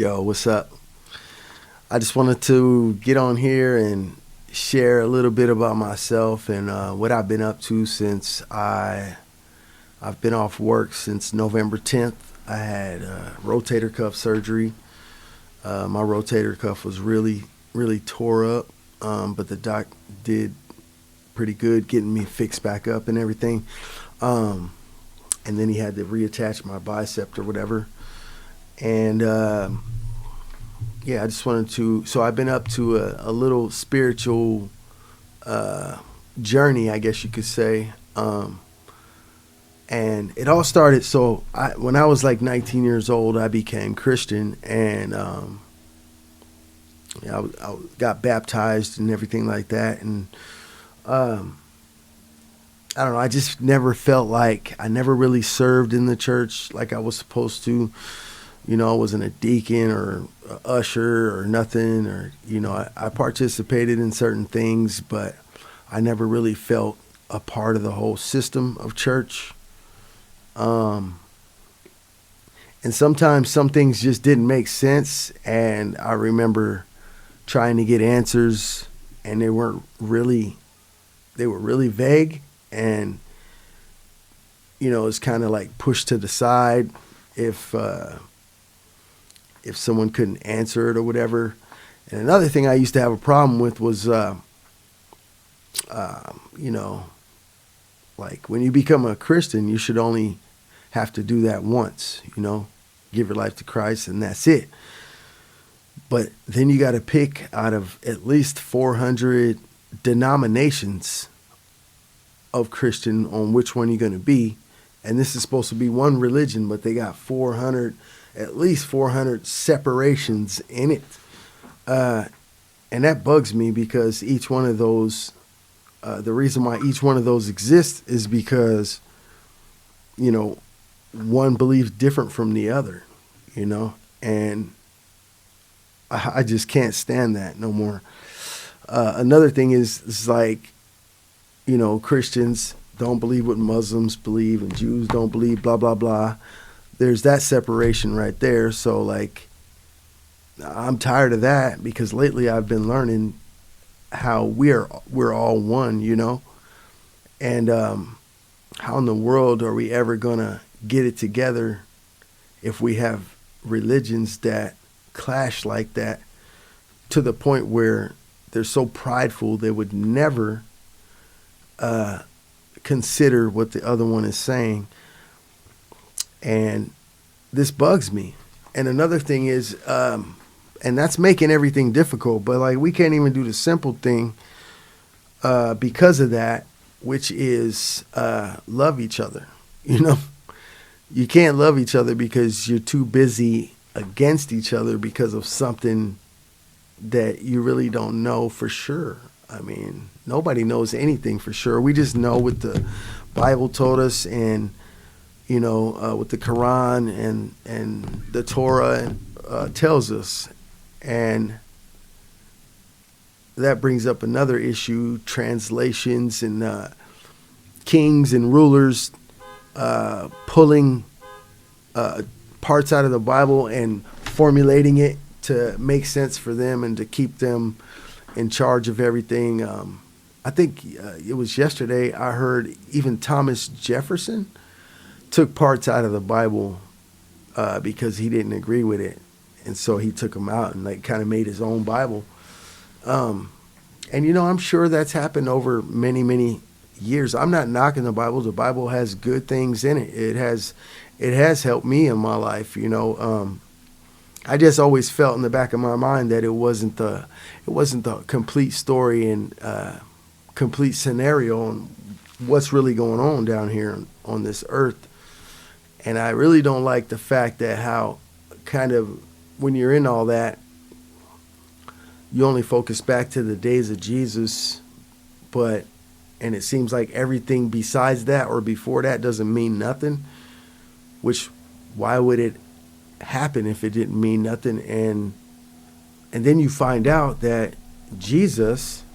Yo, what's up? I just wanted to get on here and share a little bit about myself and what I've been up to since I've been off work since November 10th. I had rotator cuff surgery. My rotator cuff was really tore up, but the doc did pretty good getting me fixed back up and everything. Um, and then he had to reattach my bicep or whatever. And yeah, I just wanted to. So I've been up to a little spiritual uh, journey, I guess you could say. And it all started. So when I was like 19 years old, I became Christian, and yeah, I got baptized and everything like that. And um, I don't know. I just never felt like I never really served in the church like I was supposed to. I wasn't a deacon or a usher or nothing, or I participated in certain things, but I never really felt a part of the whole system of church. Um, and sometimes some things just didn't make sense, and I remember trying to get answers, and they were really vague, and it's kind of like pushed to the side if someone couldn't answer it or whatever. And another thing I used to have a problem with was, you know, like when you become a Christian, you should only have to do that once, give your life to Christ and that's it. But then you got to pick out of at least 400 denominations of Christian on which one you're going to be. And this is supposed to be one religion, but they got at least 400 separations in it. And that bugs me because each one of those, the reason why each one of those exists is because, one believes different from the other, and I just can't stand that no more. Another thing is like, Christians don't believe what Muslims believe and Jews don't believe, blah, blah, blah. There's that separation right there. So like, I'm tired of that because lately I've been learning how we're all one, and how in the world are we ever gonna get it together if we have religions that clash like that to the point where they're so prideful they would never consider what the other one is saying. And this bugs me. And another thing is, and that's making everything difficult, but like we can't even do the simple thing because of that, which is love each other. You can't love each other because you're too busy against each other because of something that you really don't know for sure. I mean, nobody knows anything for sure. We just know what the Bible told us, and what the Quran and the Torah tells us. And that brings up another issue: translations and kings and rulers pulling parts out of the Bible and formulating it to make sense for them and to keep them in charge of everything. I think it was yesterday I heard even Thomas Jefferson took parts out of the Bible because he didn't agree with it, and so he took them out and like kind of made his own Bible. And I'm sure that's happened over many years. I'm not knocking the Bible. The Bible has good things in it. It has helped me in my life. I just always felt in the back of my mind that it wasn't the complete story and complete scenario on what's really going on down here on this earth. And I really don't like the fact that how kind of when you're in all that, you only focus back to the days of Jesus, and it seems like everything besides that or before that doesn't mean nothing, which why would it happen if it didn't mean nothing? And then you find out that Jesus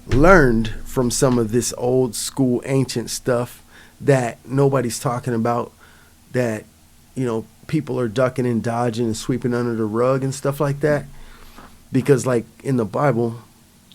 learned from some of this old school ancient stuff that nobody's talking about, that people are ducking and dodging and sweeping under the rug and stuff like that. Because like in the Bible,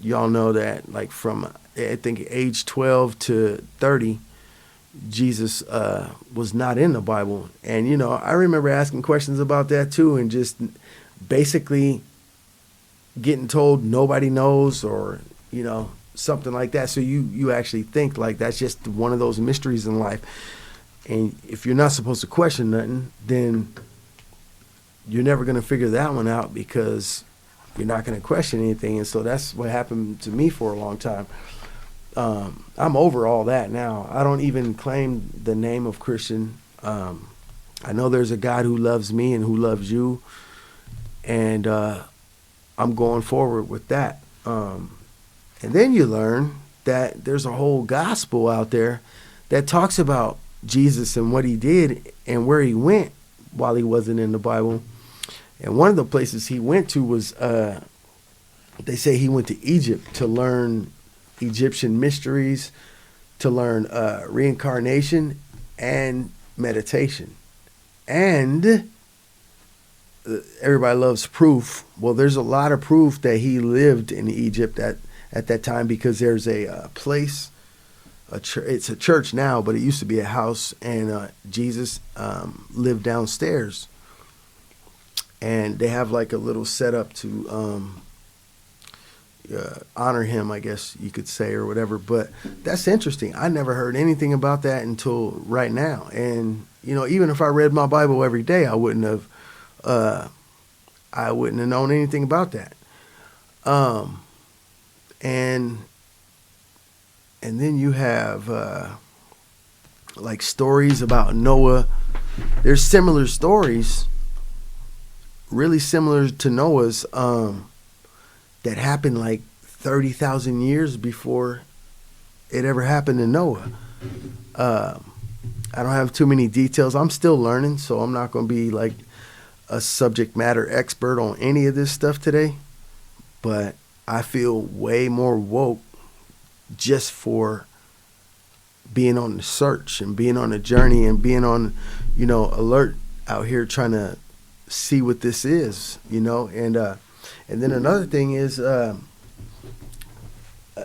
y'all know that like from I think age 12 to 30, Jesus was not in the Bible. And I remember asking questions about that too, and just basically getting told nobody knows, or something like that. So you actually think like that's just one of those mysteries in life. And if you're not supposed to question nothing, then you're never going to figure that one out, because you're not going to question anything. And so that's what happened to me for a long time. I'm over all that now. I don't even claim the name of Christian. I know there's a God who loves me and who loves you, and I'm going forward with that. And then you learn that there's a whole gospel out there that talks about Jesus and what he did and where he went while he wasn't in the Bible. And one of the places he went to was, they say he went to Egypt to learn Egyptian mysteries, to learn reincarnation and meditation. And everybody loves proof. Well, there's a lot of proof that he lived in Egypt at that time, because there's a place, it's a church now, but it used to be a house, and Jesus lived downstairs. And they have like a little setup to honor him, I guess you could say, or whatever. But that's interesting. I never heard anything about that until right now. And even if I read my Bible every day, I wouldn't have known anything about that. And then you have like stories about Noah. There's similar stories, really similar to Noah's, that happened like 30,000 years before it ever happened to Noah. I don't have too many details. I'm still learning, so I'm not going to be like a subject matter expert on any of this stuff today. But I feel way more woke just for being on the search and being on the journey and being on, alert out here trying to see what this is, and then another thing is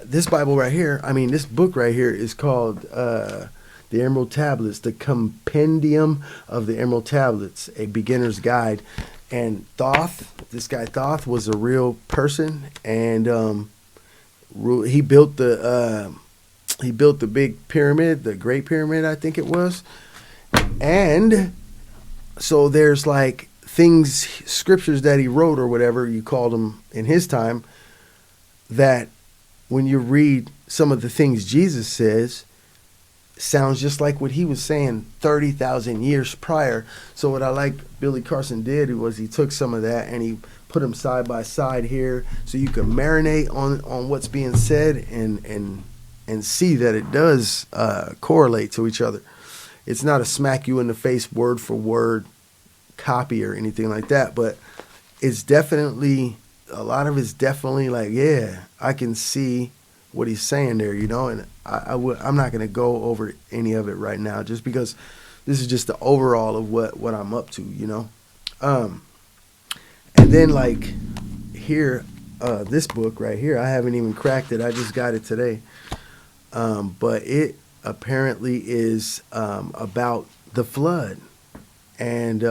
this Bible right here. This book right here is called The Emerald Tablets, the Compendium of the Emerald Tablets, a beginner's guide. And this guy Thoth was a real person, and he built the big pyramid, the Great Pyramid, I think it was. And so there's like scriptures that he wrote, or whatever you called them in his time, that when you read some of the things Jesus says, sounds just like what he was saying 30,000 years prior. So what I like Billy Carson did was he took some of that and he put them side by side here, so you can marinate on what's being said and see that it does correlate to each other. It's not a smack you in the face word for word copy or anything like that, but it's definitely, a lot of it's definitely like, yeah, I can see what he's saying there, and I'm not going to go over any of it right now, just because this is just the overall of what I'm up to, and then like here, this book right here, I haven't even cracked it, I just got it today, but it apparently is about the flood. And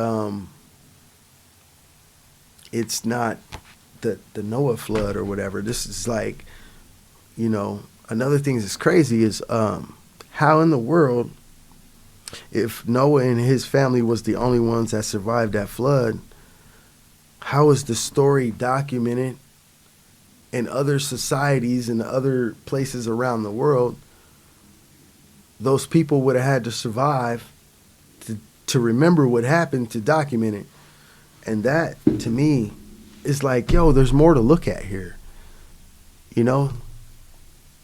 it's not the Noah flood or whatever. This is like, another thing that's crazy is how in the world, if Noah and his family was the only ones that survived that flood, how is the story documented in other societies and other places around the world? Those people would have had to survive to remember what happened, to document it. And that, to me, is like, yo, there's more to look at here.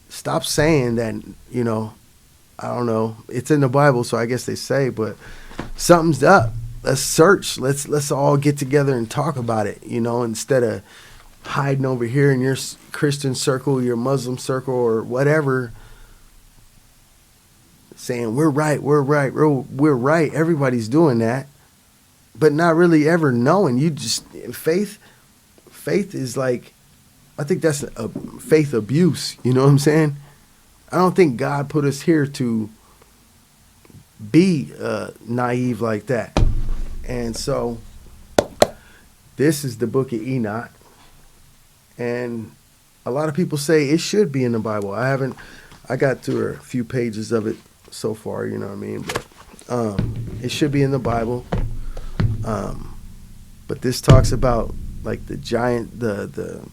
Stop saying that, I don't know. It's in the Bible, so I guess they say, but something's up. Let's search. Let's all get together and talk about it, instead of hiding over here in your Christian circle, your Muslim circle, or whatever, saying we're right. Everybody's doing that. but not really ever knowing. You just faith is like, I think that's a faith abuse. You know what I'm saying? I don't think God put us here to be naive like that. And so this is the book of Enoch, and a lot of people say it should be in the Bible. I got through a few pages of it so far, you know what I mean? But it should be in the Bible. But this talks about like the giant, the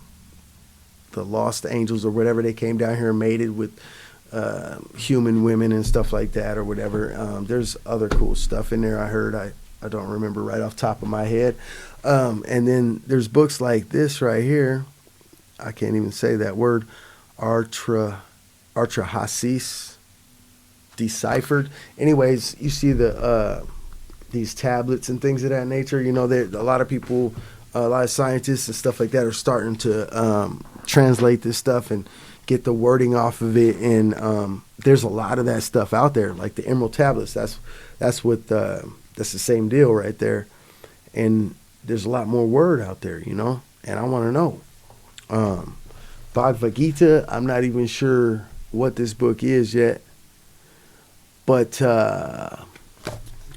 lost angels or whatever, they came down here and mated with human women and stuff like that or whatever. There's other cool stuff in there I heard. I don't remember right off the top of my head. And then there's books like this right here. I can't even say that word. Artrahasis deciphered. Anyways, you see these tablets and things of that nature. You know, a lot of people, a lot of scientists and stuff like that are starting to translate this stuff and get the wording off of it. And there's a lot of that stuff out there, like the Emerald Tablets. That's the same deal right there. And there's a lot more word out there, you know, and I want to know. Bhagavad Gita, I'm not even sure what this book is yet, but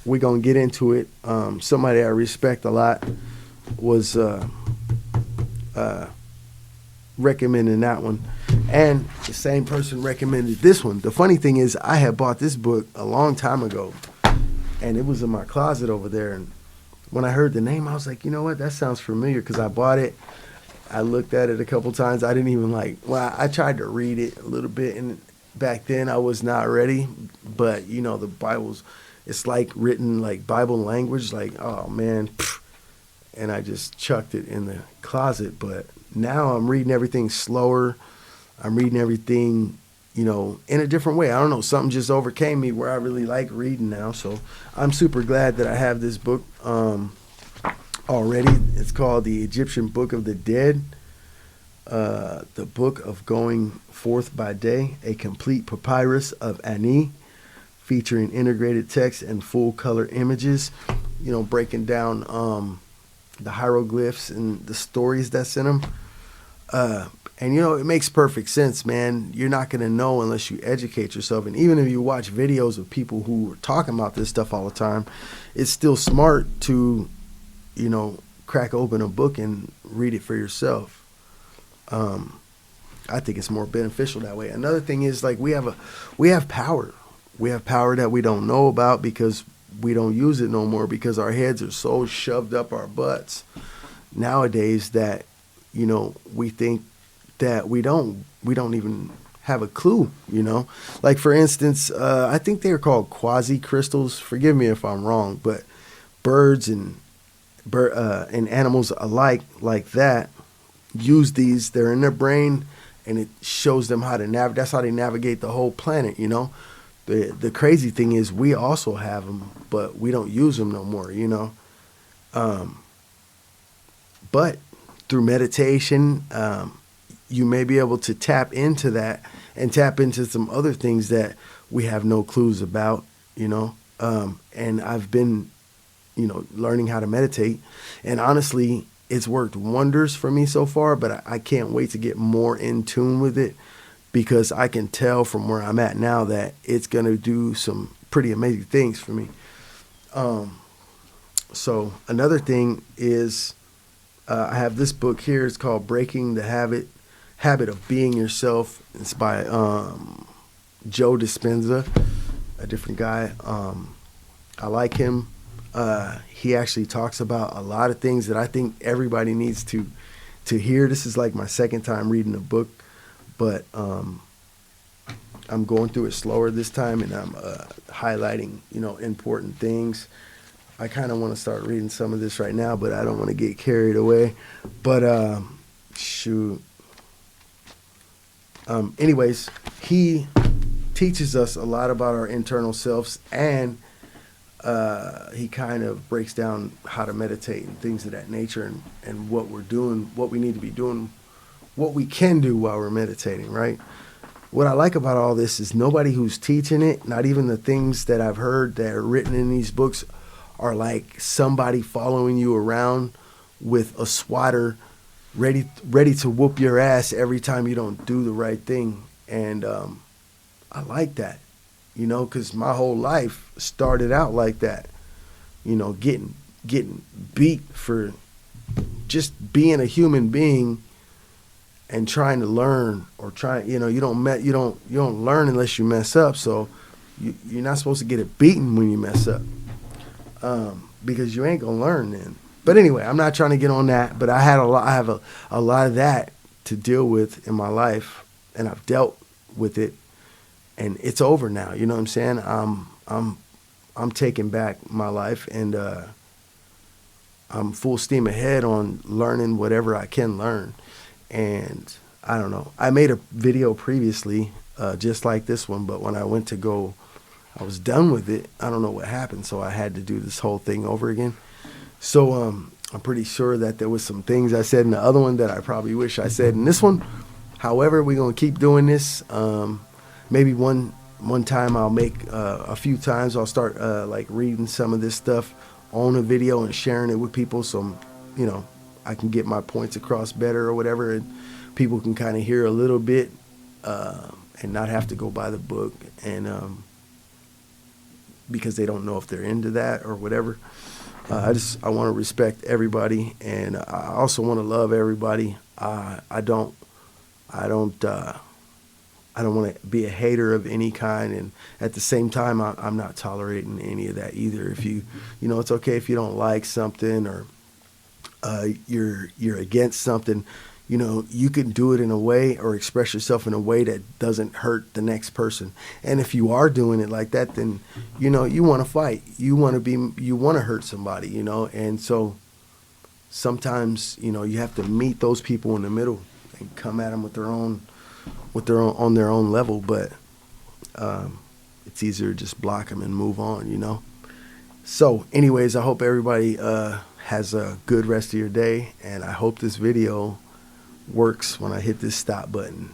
we're going to get into it. Somebody I respect a lot was recommending that one, and the same person recommended this one. The funny thing is, I had bought this book a long time ago, and it was in my closet over there, and when I heard the name, I was like, you know what, that sounds familiar, because I bought it. I looked at it a couple times. I didn't even I tried to read it a little bit, and back then I was not ready. But, you know, the Bible's, it's like written like Bible language, like, oh man. And I just chucked it in the closet. But now I'm reading everything slower. I'm reading everything, you know, in a different way. I don't know, something just overcame me where I really like reading now. So I'm super glad that I have this book already. It's called The Egyptian Book of the Dead, the Book of Going Forth by Day, a complete papyrus of Ani, featuring integrated text and full color images, you know, breaking down the hieroglyphs and the stories that's in them. And, you know, it makes perfect sense, man. You're not going to know unless you educate yourself. And even if you watch videos of people who are talking about this stuff all the time, it's still smart to, you know, crack open a book and read it for yourself. I think it's more beneficial that way. Another thing is, like, we have power. We have power that we don't know about because we don't use it no more, because our heads are so shoved up our butts nowadays that, you know, we think that we don't even have a clue, you know. Like, for instance, I think they're called quasi crystals. Forgive me if I'm wrong, but birds and animals alike like that use these. They're in their brain, and it shows them how to navigate. That's how they navigate the whole planet, you know. The crazy thing is we also have them, but we don't use them no more, you know. But through meditation, you may be able to tap into that and tap into some other things that we have no clues about, you know. And I've been, you know, learning how to meditate, and honestly, it's worked wonders for me so far, but I can't wait to get more in tune with it, because I can tell from where I'm at now that it's going to do some pretty amazing things for me. So another thing is, I have this book here. It's called Breaking the Habit of Being Yourself. It's by Joe Dispenza, a different guy. I like him. He actually talks about a lot of things that I think everybody needs to hear. This is like my second time reading the book, but I'm going through it slower this time, and I'm highlighting, you know, important things. I kind of want to start reading some of this right now, but I don't want to get carried away. But shoot. Anyways, he teaches us a lot about our internal selves, and he kind of breaks down how to meditate and things of that nature, and what we're doing, what we need to be doing, what we can do while we're meditating, right? What I like about all this is nobody who's teaching it, not even the things that I've heard that are written in these books, are like somebody following you around with a swatter ready to whoop your ass every time you don't do the right thing. And I like that, you know, because my whole life started out like that, you know, getting beat for just being a human being and trying to learn, or trying, you know, you don't learn unless you mess up. So you're not supposed to get it beaten when you mess up, because you ain't gonna learn then. But anyway, I'm not trying to get on that. But I have a lot of that to deal with in my life, and I've dealt with it, and it's over now. You know what I'm saying? I'm taking back my life, and I'm full steam ahead on learning whatever I can learn. And I don't know. I made a video previously, just like this one, but when I went to go, I was done with it. I don't know what happened, so I had to do this whole thing over again. So I'm pretty sure that there was some things I said in the other one that I probably wish I said in this one. However, we're gonna keep doing this. Maybe one time I'll make, a few times I'll start like reading some of this stuff on a video and sharing it with people, so you know, I can get my points across better or whatever, and people can kind of hear a little bit, and not have to go by the book, and because they don't know if they're into that or whatever. I want to respect everybody, and I also want to love everybody. I don't want to be a hater of any kind, and at the same time, I'm not tolerating any of that either. If you know, it's okay if you don't like something, or you're against something. You know, you can do it in a way, or express yourself in a way that doesn't hurt the next person. And if you are doing it like that, then you know you want to fight. You want to hurt somebody. You know, and so sometimes, you know, you have to meet those people in the middle and come at them on their own level. But it's easier to just block them and move on. You know. So, anyways, I hope everybody has a good rest of your day, and I hope this video works when I hit this stop button.